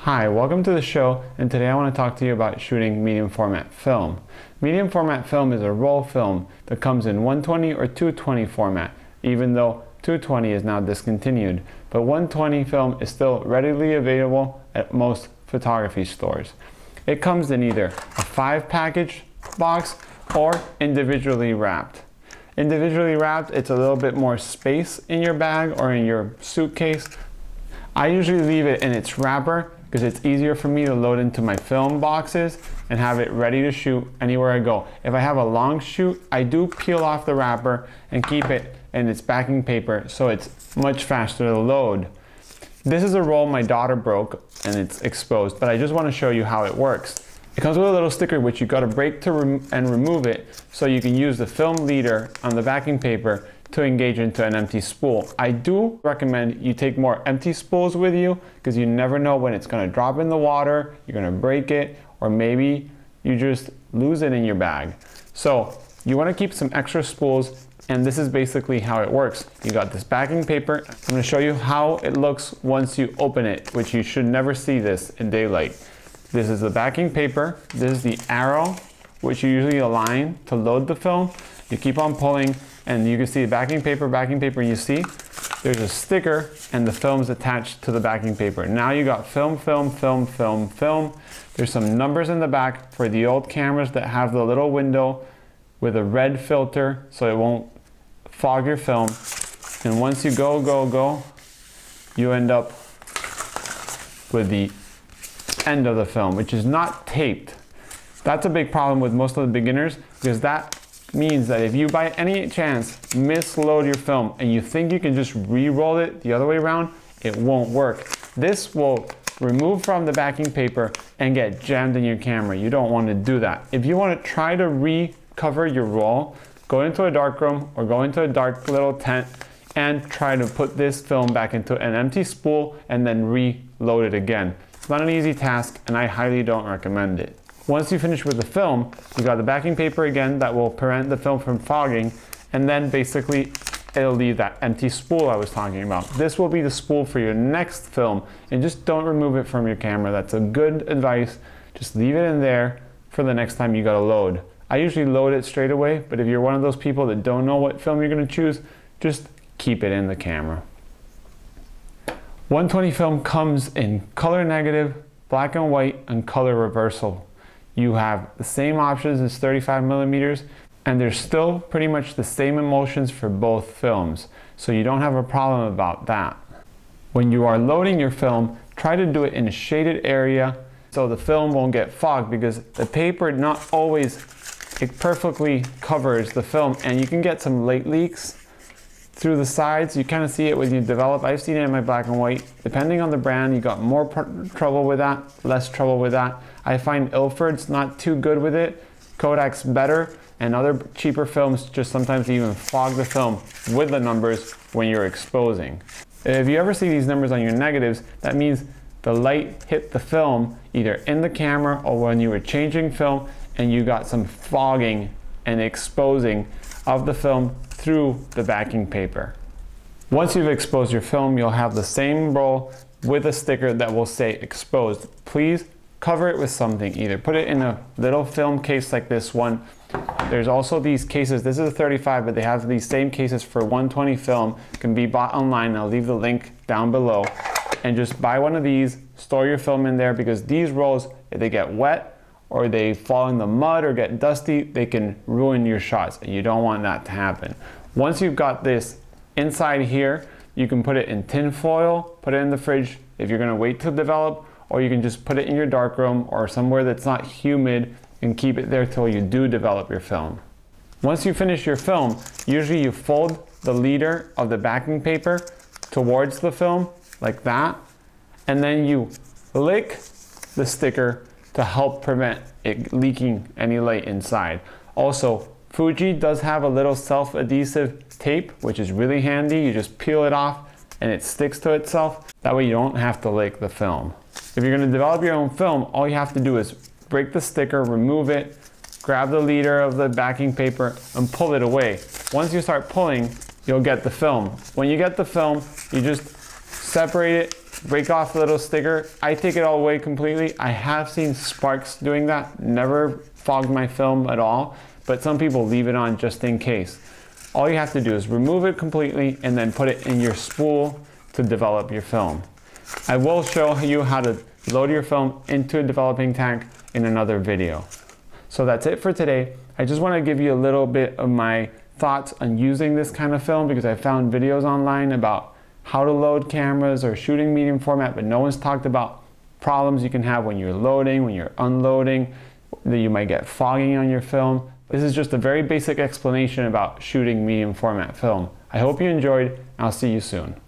Hi, welcome to the show, and today I want to talk to you about shooting medium format film. Medium format film is a roll film that comes in 120 or 220 format, even though 220 is now discontinued, but 120 film is still readily available at most photography stores. It comes in either a 5-package box or individually wrapped. Individually wrapped, it's a little bit more space in your bag or in your suitcase. I usually leave it in its wrapper because it's easier for me to load into my film boxes and have it ready to shoot anywhere I go. If I have a long shoot, I do peel off the wrapper and keep it in its backing paper so it's much faster to load. This is a roll my daughter broke and it's exposed, but I just want to show you how it works. It comes with a little sticker which you got to break to remove it so you can use the film leader on the backing paper to engage into an empty spool. I do recommend you take more empty spools with you because you never know when it's going to drop in the water, you're going to break it, or maybe you just lose it in your bag. So you want to keep some extra spools, and this is basically how it works. You got this backing paper. I'm going to show you how it looks once you open it, which you should never see this in daylight. This is the backing paper. This is the arrow, which you usually align to load the film. You keep on pulling, and you can see the backing paper, and you see there's a sticker and the film's attached to the backing paper. Now you got film. There's some numbers in the back for the old cameras that have the little window with a red filter so it won't fog your film. And once you go, you end up with the end of the film, which is not taped. That's a big problem with most of the beginners, because that means that if you by any chance misload your film and you think you can just re-roll it the other way around, it won't work. This will remove from the backing paper and get jammed in your camera. You don't want to do that. If you want to try to recover your roll, go into a dark room or go into a dark little tent and try to put this film back into an empty spool and then reload it again. It's not an easy task, and I highly don't recommend it. Once you finish with the film, you got the backing paper again that will prevent the film from fogging, and then basically it'll leave that empty spool I was talking about. This will be the spool for your next film, and just don't remove it from your camera. That's a good advice. Just leave it in there for the next time you gotta load. I usually load it straight away, but if you're one of those people that don't know what film you're gonna choose, just keep it in the camera. 120 film comes in color negative, black and white, and color reversal. You have the same options as 35 millimeters, and there's still pretty much the same emulsions for both films, so you don't have a problem about that. When you are loading your film, try to do it in a shaded area so the film won't get fogged, because the paper not always it perfectly covers the film, and you can get some light leaks through the sides. You kind of see it when you develop. I've seen it in my black and white. Depending on the brand, you got more trouble with that, less trouble with that. I find Ilford's not too good with it. Kodak's better, and other cheaper films just sometimes even fog the film with the numbers when you're exposing. If you ever see these numbers on your negatives, that means the light hit the film either in the camera or when you were changing film, and you got some fogging and exposing of the film through the backing paper. Once you've exposed your film, you'll have the same roll with a sticker that will say exposed. Please cover it with something. Either put it in a little film case like this one. There's also these cases. This is a 35, but they have these same cases for 120 film. It can be bought online. I'll leave the link down below. And just buy one of these, store your film in there, because these rolls, if they get wet or they fall in the mud or get dusty, they can ruin your shots, and you don't want that to happen. Once you've got this inside here, you can put it in tin foil, put it in the fridge if you're gonna wait to develop, or you can just put it in your darkroom or somewhere that's not humid and keep it there till you do develop your film. Once you finish your film, usually you fold the leader of the backing paper towards the film like that, and then you lick the sticker to help prevent it leaking any light inside. Also, Fuji does have a little self-adhesive tape, which is really handy. You just peel it off and it sticks to itself. That way you don't have to lick the film. If you're gonna develop your own film, all you have to do is break the sticker, remove it, grab the leader of the backing paper, and pull it away. Once you start pulling, you'll get the film. When you get the film, you just separate it break off a little sticker. I take it all away completely. I have seen Sparks doing that, never fogged my film at all, but some people leave it on just in case. All you have to do is remove it completely and then put it in your spool to develop your film. I will show you how to load your film into a developing tank in another video. So that's it for today. I just want to give you a little bit of my thoughts on using this kind of film because I found videos online about how to load cameras or shooting medium format, but no one's talked about problems you can have when you're loading, when you're unloading, that you might get fogging on your film. This is just a very basic explanation about shooting medium format film. I hope you enjoyed, and I'll see you soon.